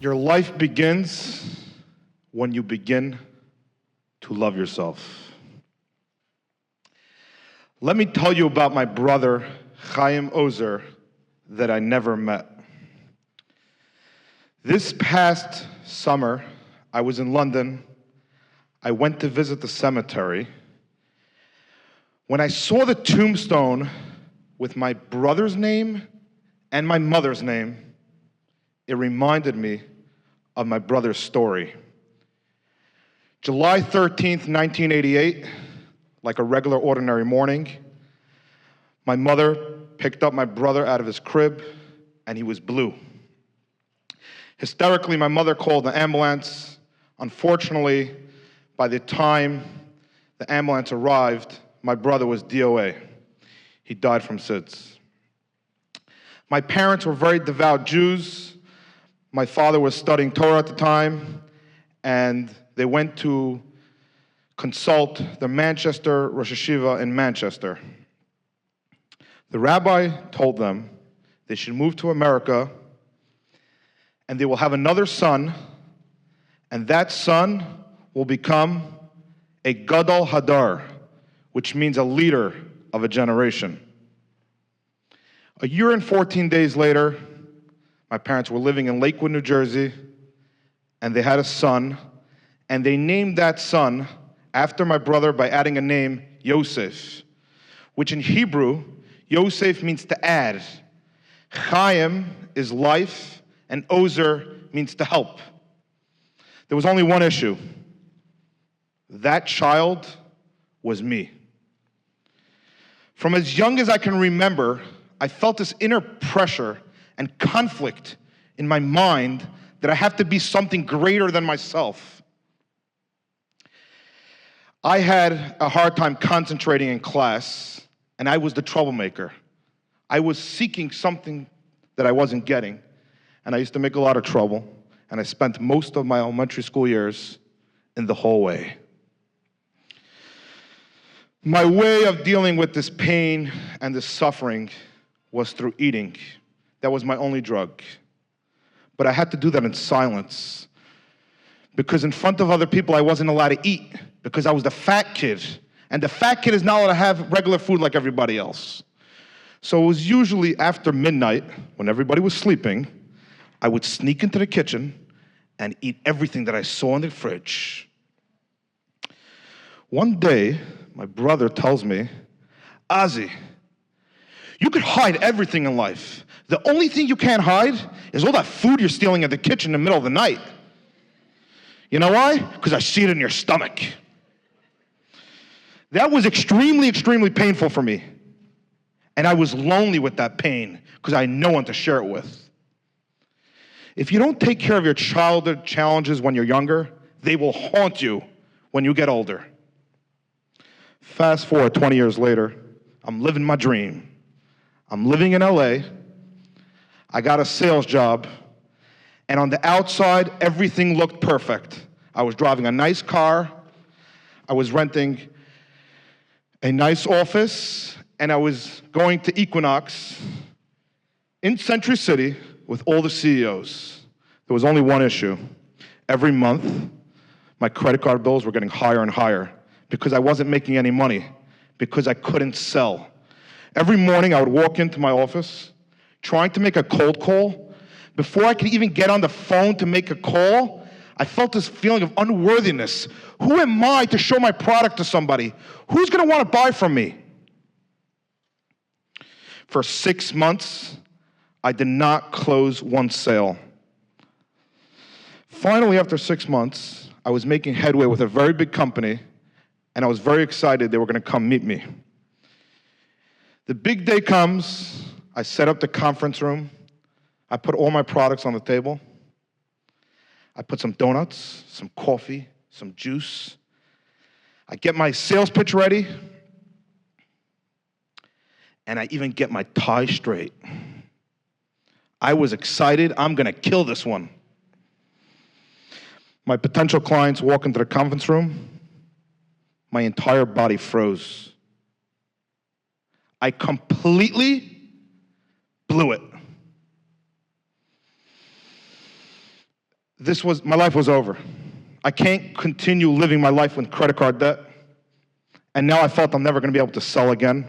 Your life begins when you begin to love yourself. Let me tell you about my brother, Chaim Ozer, that I never met. This past summer, I was in London. I went to visit the cemetery. When I saw the tombstone with my brother's name and my mother's name, it reminded me of my brother's story. July 13th, 1988, like a regular ordinary morning, my mother picked up my brother out of his crib, and he was blue. Hysterically, my mother called the ambulance. Unfortunately, by the time the ambulance arrived, my brother was DOA. He died from SIDS. My parents were very devout Jews. My father was studying Torah at the time, and they went to consult the Manchester Rosh Hashiva in Manchester. The rabbi told them they should move to America, and they will have another son, and that son will become a Gadol Hadar, which means a leader of a generation. A year and 14 days later, my parents were living in Lakewood, New Jersey, and they had a son, and they named that son after my brother by adding a name, Yosef, which in Hebrew, Yosef means to add. Chaim is life, and Ozer means to help. There was only one issue. That child was me. From as young as I can remember, I felt this inner pressure and conflict in my mind that I have to be something greater than myself. I had a hard time concentrating in class, and I was the troublemaker. I was seeking something that I wasn't getting, and I used to make a lot of trouble, and I spent most of my elementary school years in the hallway. My way of dealing with this pain and this suffering was through eating. That was my only drug. But I had to do that in silence, because in front of other people I wasn't allowed to eat, because I was the fat kid, and the fat kid is not allowed to have regular food like everybody else. So it was usually after midnight, when everybody was sleeping, I would sneak into the kitchen and eat everything that I saw in the fridge. One day, my brother tells me, Ozzy, you could hide everything in life. The only thing you can't hide is all that food you're stealing at the kitchen in the middle of the night. You know why? Because I see it in your stomach. That was extremely, extremely painful for me. And I was lonely with that pain because I had no one to share it with. If you don't take care of your childhood challenges when you're younger, they will haunt you when you get older. Fast forward 20 years later, I'm living my dream. I'm living in LA. I got a sales job, and on the outside, everything looked perfect. I was driving a nice car, I was renting a nice office, and I was going to Equinox in Century City with all the CEOs. There was only one issue. Every month, my credit card bills were getting higher and higher because I wasn't making any money, because I couldn't sell. Every morning, I would walk into my office, trying to make a cold call. Before I could even get on the phone to make a call, I felt this feeling of unworthiness. Who am I to show my product to somebody? Who's going to want to buy from me? For 6 months, I did not close one sale. Finally, after 6 months, I was making headway with a very big company, and I was very excited they were going to come meet me. The big day comes. I set up the conference room. I put all my products on the table. I put some donuts, some coffee, some juice. I get my sales pitch ready. And I even get my tie straight. I was excited. I'm going to kill this one. My potential clients walk into the conference room. my entire body froze. I completely blew it. My life was over. I can't continue living my life with credit card debt. And now I felt I'm never going to be able to sell again.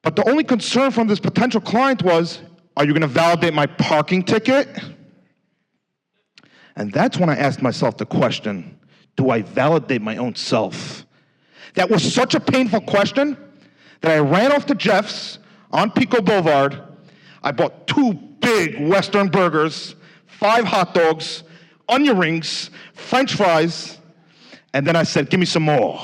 But the only concern from this potential client was, are you going to validate my parking ticket? And that's when I asked myself the question, do I validate my own self? That was such a painful question that I ran off to Jeff's on Pico Boulevard. I bought 2 big Western burgers, 5 hot dogs, onion rings, French fries, and then I said, give me some more.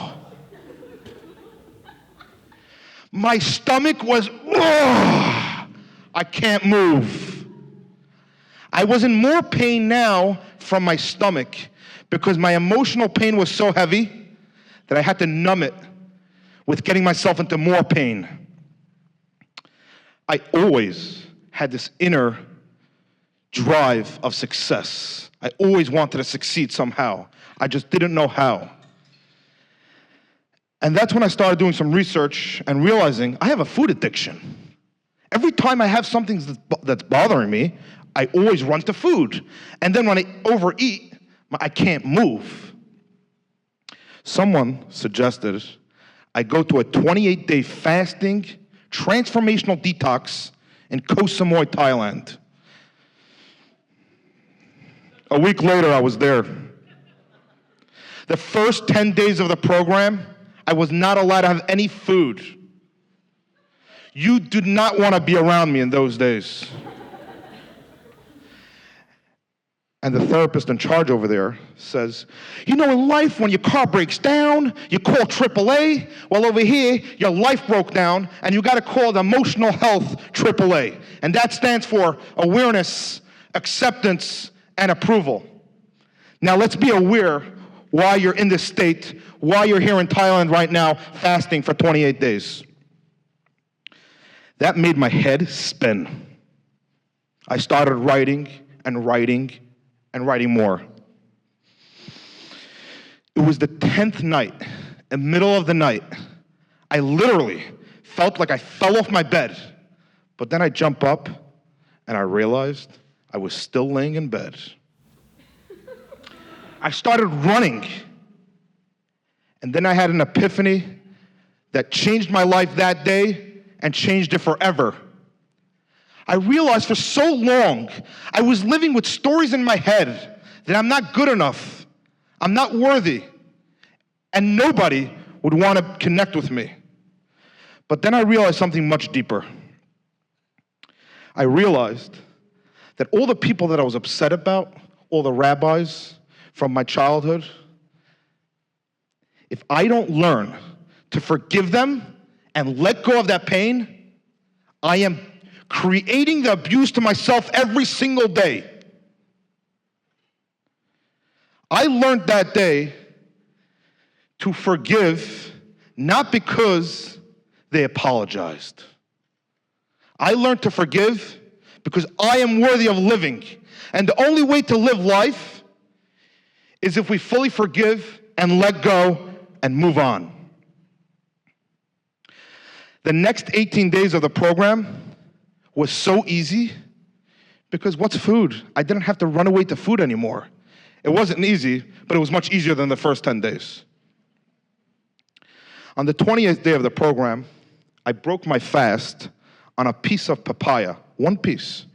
My stomach was, I can't move. I was in more pain now from my stomach because my emotional pain was so heavy that I had to numb it with getting myself into more pain. I always had this inner drive of success. I always wanted to succeed somehow. I just didn't know how. And that's when I started doing some research and realizing I have a food addiction. Every time I have something that's bothering me, I always run to food. And then when I overeat, I can't move. Someone suggested I go to a 28-day fasting transformational detox in Koh Samui, Thailand. A week later, I was there. The first 10 days of the program, I was not allowed to have any food. You did not want to be around me in those days. And the therapist in charge over there says, you know, in life, when your car breaks down, you call AAA. Well, over here, your life broke down, and you got to call the Emotional Health AAA. And that stands for awareness, acceptance, and approval. Now, let's be aware why you're in this state, why you're here in Thailand right now, fasting for 28 days. That made my head spin. I started writing and writing and writing more. It was the 10th night, in the middle of the night. I literally felt like I fell off my bed. But then I jump up and I realized I was still laying in bed. I started running. And then I had an epiphany that changed my life that day and changed it forever. I realized for so long, I was living with stories in my head that I'm not good enough, I'm not worthy, and nobody would want to connect with me. But then I realized something much deeper. I realized that all the people that I was upset about, all the rabbis from my childhood, if I don't learn to forgive them and let go of that pain, I am creating the abuse to myself every single day. I learned that day to forgive not because they apologized. I learned to forgive because I am worthy of living. And the only way to live life is if we fully forgive and let go and move on. The next 18 days of the program was so easy because what's food? I didn't have to run away to food anymore. It wasn't easy, but it was much easier than the first 10 days. On the 20th day of the program, I broke my fast on a piece of papaya, one piece.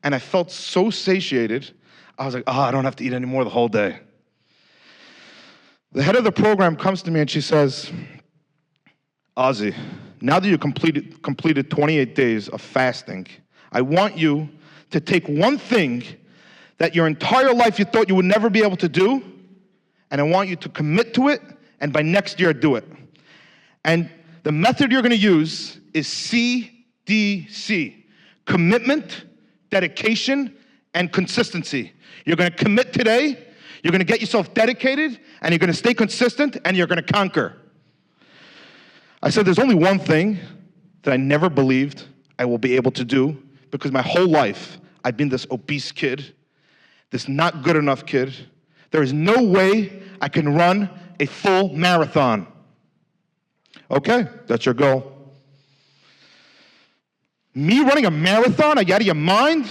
And I felt so satiated, I was like, I don't have to eat anymore the whole day. The head of the program comes to me and she says, Ozzy, now that you completed 28 days of fasting, I want you to take one thing that your entire life you thought you would never be able to do, and I want you to commit to it, and by next year do it. And the method you're going to use is CDC, commitment, dedication, and consistency. You're going to commit today, you're going to get yourself dedicated, and you're going to stay consistent, and you're going to conquer. I said, there's only one thing that I never believed I will be able to do, because my whole life I've been this obese kid, this not good enough kid. There is no way I can run a full marathon. Okay, that's your goal. Me running a marathon? Are you out of your mind?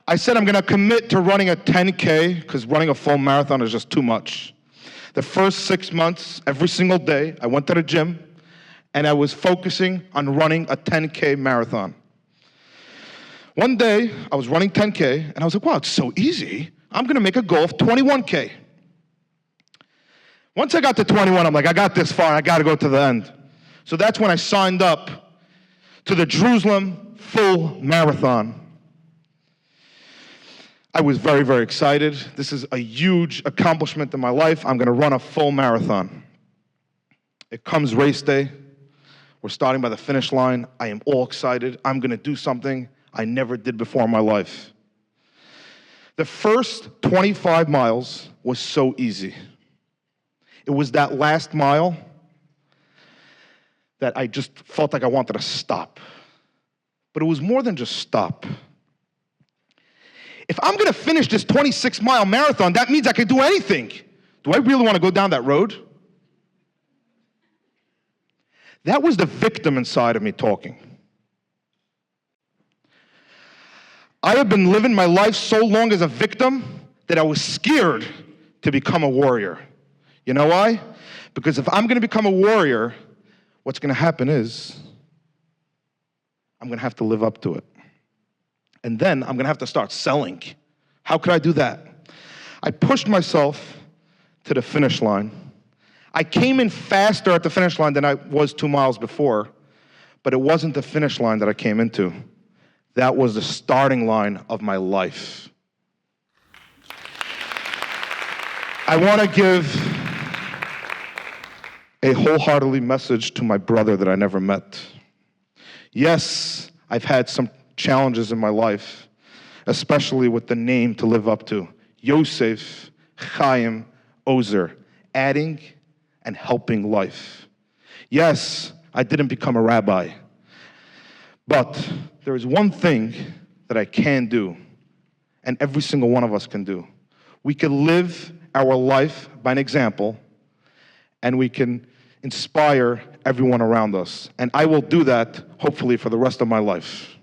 I said I'm going to commit to running a 10K because running a full marathon is just too much. The first 6 months, every single day, I went to the gym and I was focusing on running a 10K marathon. One day, I was running 10K and I was like, wow, it's so easy. I'm going to make a goal of 21K. Once I got to 21, I'm like, I got this far, I got to go to the end. So that's when I signed up to the Jerusalem Full Marathon. I was very, very excited. This is a huge accomplishment in my life. I'm going to run a full marathon. It comes race day. We're starting by the finish line. I am all excited. I'm going to do something I never did before in my life. The first 25 miles was so easy. It was that last mile that I just felt like I wanted to stop. But it was more than just stop. If I'm going to finish this 26-mile marathon, that means I can do anything. Do I really want to go down that road? That was the victim inside of me talking. I have been living my life so long as a victim that I was scared to become a warrior. You know why? Because if I'm going to become a warrior, what's going to happen is I'm going to have to live up to it. And then I'm going to have to start selling. How could I do that? I pushed myself to the finish line. I came in faster at the finish line than I was 2 miles before, but it wasn't the finish line that I came into. That was the starting line of my life. I want to give a wholeheartedly message to my brother that I never met. Yes, I've had some challenges in my life, especially with the name to live up to. Yosef, Chaim, Ozer, adding and helping life. Yes, I didn't become a rabbi, but there is one thing that I can do, and every single one of us can do. We can live our life by an example, and we can inspire everyone around us. And I will do that, hopefully, for the rest of my life.